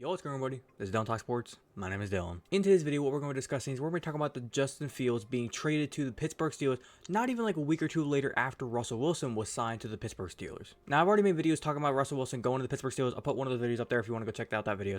Yo, what's going on, everybody? This is Dylan Talk Sports. My name is Dylan. In today's video, what we're going to be discussing is we're going to be talking about the Justin Fields being traded to the Pittsburgh Steelers, not even like a week or two later after Russell Wilson was signed to the Pittsburgh Steelers. Now, I've already made videos talking about Russell Wilson going to the Pittsburgh Steelers. I'll put one of those videos up there if you want to go check out that video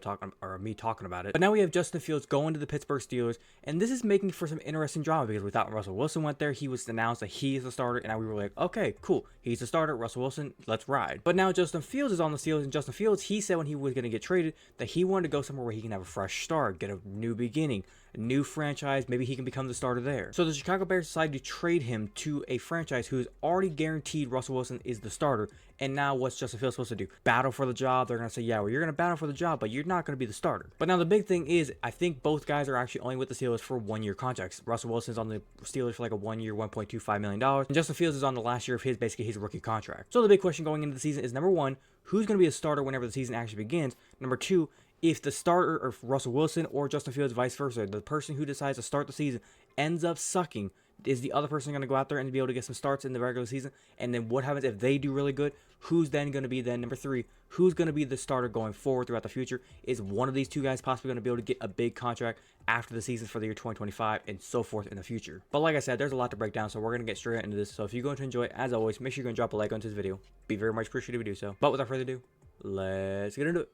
me talking about it. But now we have Justin Fields going to the Pittsburgh Steelers, and this is making for some interesting drama because we thought Russell Wilson went there. He was announced that he is the starter, and now we were like, okay, cool. He's the starter. Russell Wilson, let's ride. But now Justin Fields is on the Steelers, and Justin Fields, he said when he was going to get traded that he wanted to go somewhere where he can have a fresh start, get a new beginning, a new franchise, maybe he can become the starter there. So the Chicago Bears decided to trade him to a franchise who is already guaranteed Russell Wilson is the starter, and now what's Justin Fields supposed to do? Battle for the job? They're going to say, yeah, well, you're going to battle for the job, but you're not going to be the starter. But now the big thing is, I think both guys are actually only with the Steelers for one-year contracts. Russell Wilson's on the Steelers for like a one-year, $1.25 million, and Justin Fields is on the last year of basically his rookie contract. So the big question going into the season is, number one, who's going to be a starter whenever the season actually begins? Number two, if the starter or Russell Wilson or Justin Fields, vice versa, the person who decides to start the season ends up sucking, is the other person going to go out there and be able to get some starts in the regular season? And then what happens if they do really good? Who's then going to be number three? Who's going to be the starter going forward throughout the future? Is one of these two guys possibly going to be able to get a big contract after the season for the year 2025 and so forth in the future? But like I said, there's a lot to break down, so we're going to get straight into this. So if you're going to enjoy it, as always, make sure you're going to drop a like on this video. Be very much appreciated if you do so. But without further ado, let's get into it.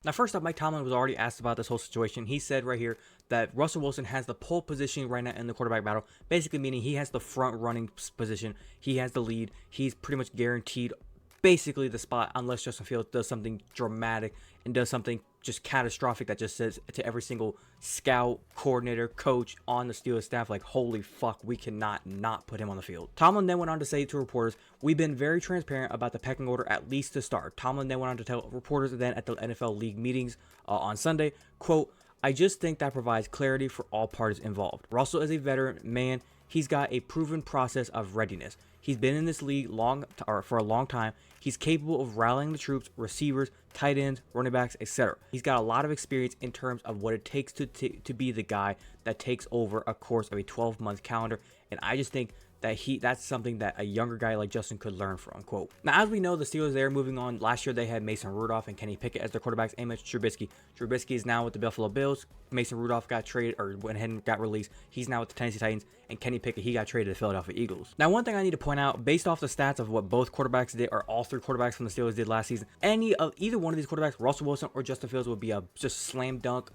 Now, first up, Mike Tomlin was already asked about this whole situation. He said right here that Russell Wilson has the pole position right now in the quarterback battle, basically meaning he has the front running position. He has the lead. He's pretty much guaranteed basically the spot unless Justin Fields does something dramatic and does something just catastrophic that just says to every single scout, coordinator, coach on the Steelers staff, like, holy fuck, we cannot not put him on the field. Tomlin then went on to say to reporters, we've been very transparent about the pecking order at least to start. Tomlin then went on to tell reporters then at the NFL league meetings on Sunday, quote, I just think that provides clarity for all parties involved. Russell is a veteran man. He's got a proven process of readiness. He's been in this league for a long time. He's capable of rallying the troops, receivers, tight ends, running backs, etc. He's got a lot of experience in terms of what it takes to be the guy that takes over a course of a 12-month calendar. And I just think that that's something that a younger guy like Justin could learn from, quote. Now, as we know, the Steelers, they're moving on. Last year, they had Mason Rudolph and Kenny Pickett as their quarterbacks, and Mitch Trubisky. Trubisky is now with the Buffalo Bills. Mason Rudolph got traded, or went ahead and got released. He's now with the Tennessee Titans, and Kenny Pickett, he got traded to the Philadelphia Eagles. Now, one thing I need to point out, based off the stats of what both quarterbacks did, or all three quarterbacks from the Steelers did last season, either one of these quarterbacks, Russell Wilson or Justin Fields, would be a just slam dunk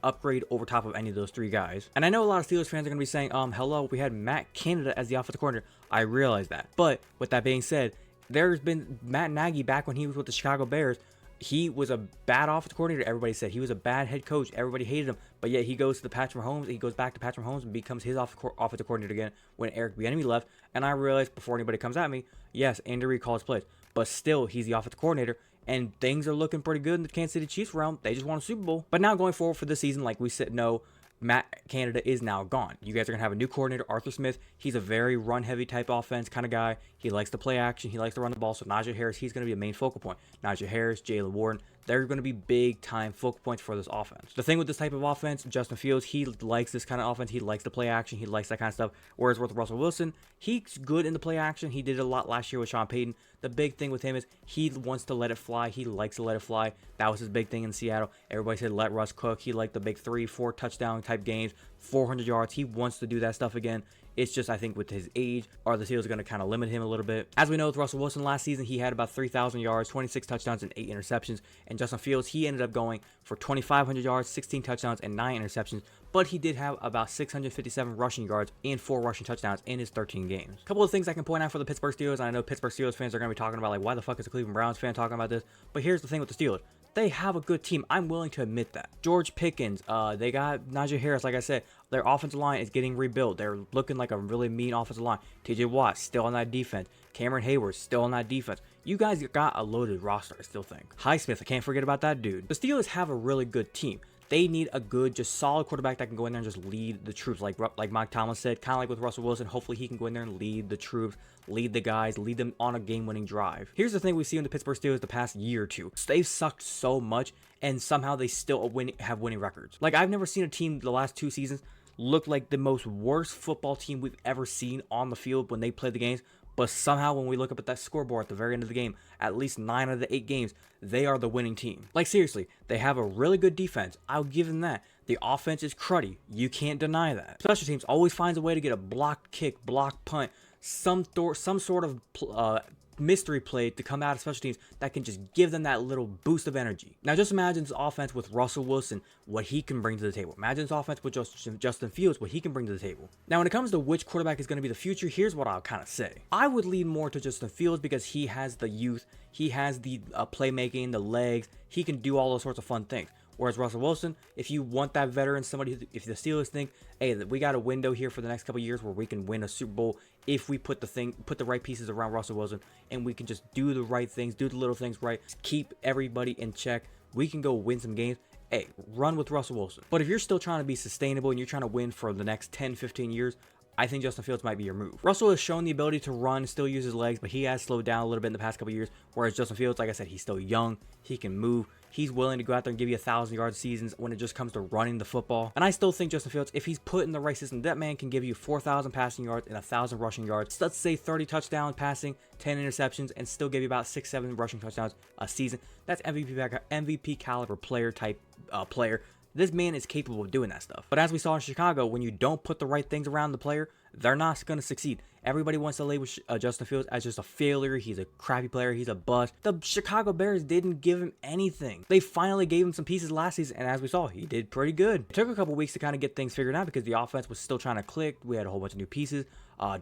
upgrade over top of any of those three guys. And I know a lot of Steelers fans are going to be saying, hello, we had Matt Canada as the offensive coordinator. I realize that. But with that being said, there's been Matt Nagy back when he was with the Chicago Bears. He was a bad offensive coordinator. Everybody said he was a bad head coach. Everybody hated him. But yet he goes to Patrick Mahomes. He goes back to Patrick Mahomes and becomes his offensive coordinator again when Eric Bieniemy left. And I realized before anybody comes at me, yes, Andy Reid calls plays, but still he's the offensive coordinator. And things are looking pretty good in the Kansas City Chiefs realm. They just won a Super Bowl. But now going forward for this season, like we said, no, Matt Canada is now gone. You guys are going to have a new coordinator, Arthur Smith. He's a very run-heavy type offense kind of guy. He likes to play action. He likes to run the ball. So Najee Harris, he's going to be a main focal point. Najee Harris, Jaylen Warren, they're going to be big-time focal points for this offense. The thing with this type of offense, Justin Fields, he likes this kind of offense. He likes to play action. He likes that kind of stuff. Whereas with Russell Wilson, he's good in the play action. He did it a lot last year with Sean Payton. The big thing with him is he wants to let it fly. He likes to let it fly. That was his big thing in Seattle. Everybody said let Russ cook. He liked the big 3-4 touchdown type games, 400 yards. He wants to do that stuff again. It's just, I think, with his age, are the Steelers going to kind of limit him a little bit. As we know with Russell Wilson last season, he had about 3,000 yards, 26 touchdowns, and 8 interceptions. And Justin Fields, he ended up going for 2,500 yards, 16 touchdowns, and 9 interceptions. But he did have about 657 rushing yards and 4 rushing touchdowns in his 13 games. A couple of things I can point out for the Pittsburgh Steelers, and I know Pittsburgh Steelers fans are going to be talking about, like, why the fuck is the Cleveland Browns fan talking about this? But here's the thing with the Steelers. They have a good team. I'm willing to admit that. George Pickens, they got Najee Harris. Like I said, their offensive line is getting rebuilt. They're looking like a really mean offensive line. TJ Watt still on that defense. Cameron Hayward still on that defense. You guys got a loaded roster, I still think. Highsmith, I can't forget about that dude. The Steelers have a really good team. They need a good, just solid quarterback that can go in there and just lead the troops. Like Mike Tomlin said, kind of like with Russell Wilson, hopefully he can go in there and lead the troops, lead the guys, lead them on a game-winning drive. Here's the thing we see in the Pittsburgh Steelers the past year or two. They've sucked so much, and somehow they still have winning records. Like, I've never seen a team the last 2 seasons look like the most worst football team we've ever seen on the field when they play the games. But somehow when we look up at that scoreboard at the very end of the game, at least 9 out of the 8 games, they are the winning team. Like seriously, they have a really good defense. I'll give them that. The offense is cruddy. You can't deny that. Special teams always finds a way to get a blocked kick, blocked punt, some sort of mystery play to come out of special teams that can just give them that little boost of energy. Now just imagine this offense with Russell Wilson, what he can bring to the table. Imagine this offense with Justin Fields, what he can bring to the table. Now when it comes to which quarterback is going to be the future, here's what I'll kind of say. I would lean more to Justin Fields because he has the youth, he has the playmaking, the legs, he can do all those sorts of fun things. Whereas Russell Wilson, if you want that veteran, somebody, if the Steelers think, hey, we got a window here for the next couple of years where we can win a Super Bowl if we put the right pieces around Russell Wilson and we can just do the right things, do the little things right, keep everybody in check, we can go win some games. Hey, run with Russell Wilson. But if you're still trying to be sustainable and you're trying to win for the next 10, 15 years, I think Justin Fields might be your move. Russell has shown the ability to run, still use his legs, but he has slowed down a little bit in the past couple of years. Whereas Justin Fields, like I said, he's still young. He can move. He's willing to go out there and give you 1,000-yard seasons when it just comes to running the football. And I still think Justin Fields, if he's put in the right system, that man can give you 4,000 passing yards and 1,000 rushing yards. Let's say 30 touchdowns passing, 10 interceptions, and still give you about 6-7 rushing touchdowns a season. That's MVP caliber player type player. This man is capable of doing that stuff. But as we saw in Chicago, when you don't put the right things around the player, they're not going to succeed. Everybody wants to label Justin Fields as just a failure. He's a crappy player. He's a bust. The Chicago Bears didn't give him anything. They finally gave him some pieces last season, and as we saw, he did pretty good. It took a couple weeks to kind of get things figured out because the offense was still trying to click. We had a whole bunch of new pieces.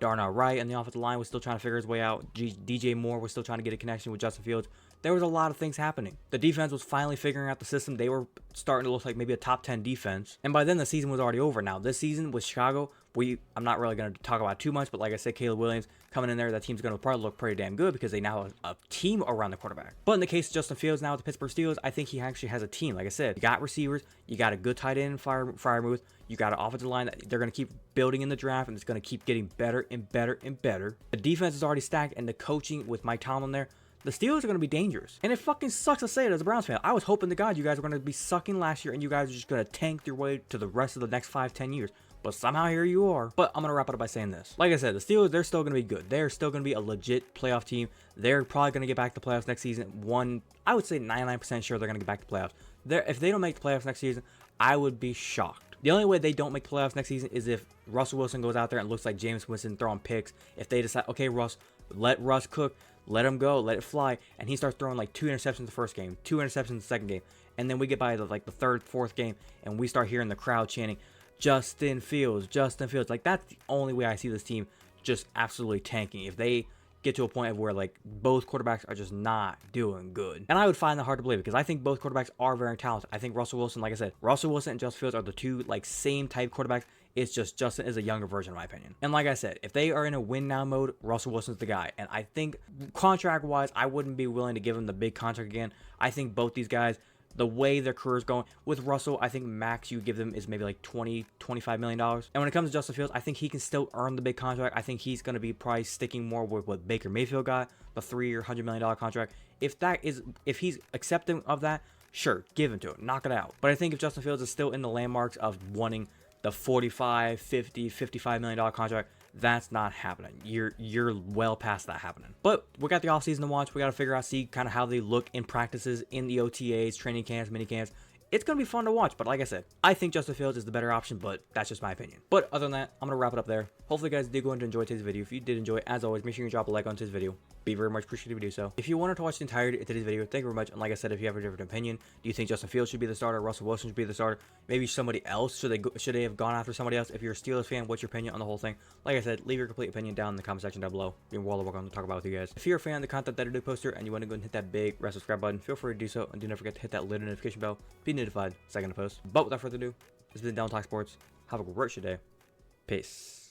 Darnell Wright and the offensive line was still trying to figure his way out. DJ Moore was still trying to get a connection with Justin Fields. There was a lot of things happening. The defense was finally figuring out the system. They were starting to look like maybe a top 10 defense. And by then, the season was already over. Now, this season with Chicago, I'm not really going to talk about too much, but like I said, Caleb Williams coming in there, that team's going to probably look pretty damn good because they now have a team around the quarterback. But in the case of Justin Fields now with the Pittsburgh Steelers, I think he actually has a team. Like I said, you got receivers, you got a good tight end in Freiermuth, you got an offensive line that they're going to keep building in the draft, and it's going to keep getting better and better and better. The defense is already stacked, and the coaching with Mike Tomlin there, the Steelers are going to be dangerous. And it fucking sucks to say it as a Browns fan. I was hoping to God you guys were going to be sucking last year and you guys are just going to tank your way to the rest of the next 5-10 years. But somehow here you are. But I'm going to wrap it up by saying this. Like I said, the Steelers, they're still going to be good. They're still going to be a legit playoff team. They're probably going to get back to playoffs next season. I would say 99% sure they're going to get back to playoffs. If they don't make the playoffs next season, I would be shocked. The only way they don't make the playoffs next season is if Russell Wilson goes out there and looks like Jameis Winston throwing picks. If they decide, okay, let Russ cook. Let him go, let it fly, and he starts throwing like 2 interceptions the first game, 2 interceptions the second game, and then we get by the third, fourth game, and we start hearing the crowd chanting, Justin Fields, Justin Fields. Like, that's the only way I see this team just absolutely tanking. If they get to a point of where like both quarterbacks are just not doing good. And I would find that hard to believe because I think both quarterbacks are very talented. I think Russell Wilson, like I said, Russell Wilson and Justin Fields are the two like same type quarterbacks. It's just Justin is a younger version, in my opinion. And like I said, if they are in a win now mode, Russell Wilson's the guy. And I think contract wise, I wouldn't be willing to give him the big contract again. I think both these guys, the way their career's going, with Russell, I think max you give them is maybe like $20-25 million. And when it comes to Justin Fields, I think he can still earn the big contract. I think he's going to be probably sticking more with what Baker Mayfield got, the 3-year, $100 million contract. If he's accepting of that, sure, give him to it, knock it out. But I think if Justin Fields is still in the landmarks of wanting the $45, $50, $55 million contract, that's not happening. You're well past that happening. But we got the offseason to watch. We got to figure out, see kind of how they look in practices, in the OTAs, training camps, mini camps. It's going to be fun to watch, but like I said, I think Justin Fields is the better option, but that's just my opinion. But other than that, I'm going to wrap it up there. Hopefully you guys did go and enjoy today's video. If you did enjoy, as always, make sure you drop a like on today's video. Be very much appreciative if you do so. If you wanted to watch the entirety of today's video, thank you very much. And like I said, if you have a different opinion, do you think Justin Fields should be the starter, Russell Wilson should be the starter, maybe somebody else? Should they have gone after somebody else? If you're a Steelers fan, what's your opinion on the whole thing? Like I said, leave your complete opinion down in the comment section down below. You're well welcome to talk about with you guys. If you're a fan of the content that I do post here and you want to go and hit that big red subscribe button, feel free to do so, and do not forget to hit that little notification bell. Be notified second to post. But without further ado, this has been Down Talk Sports. Have a great day. Peace.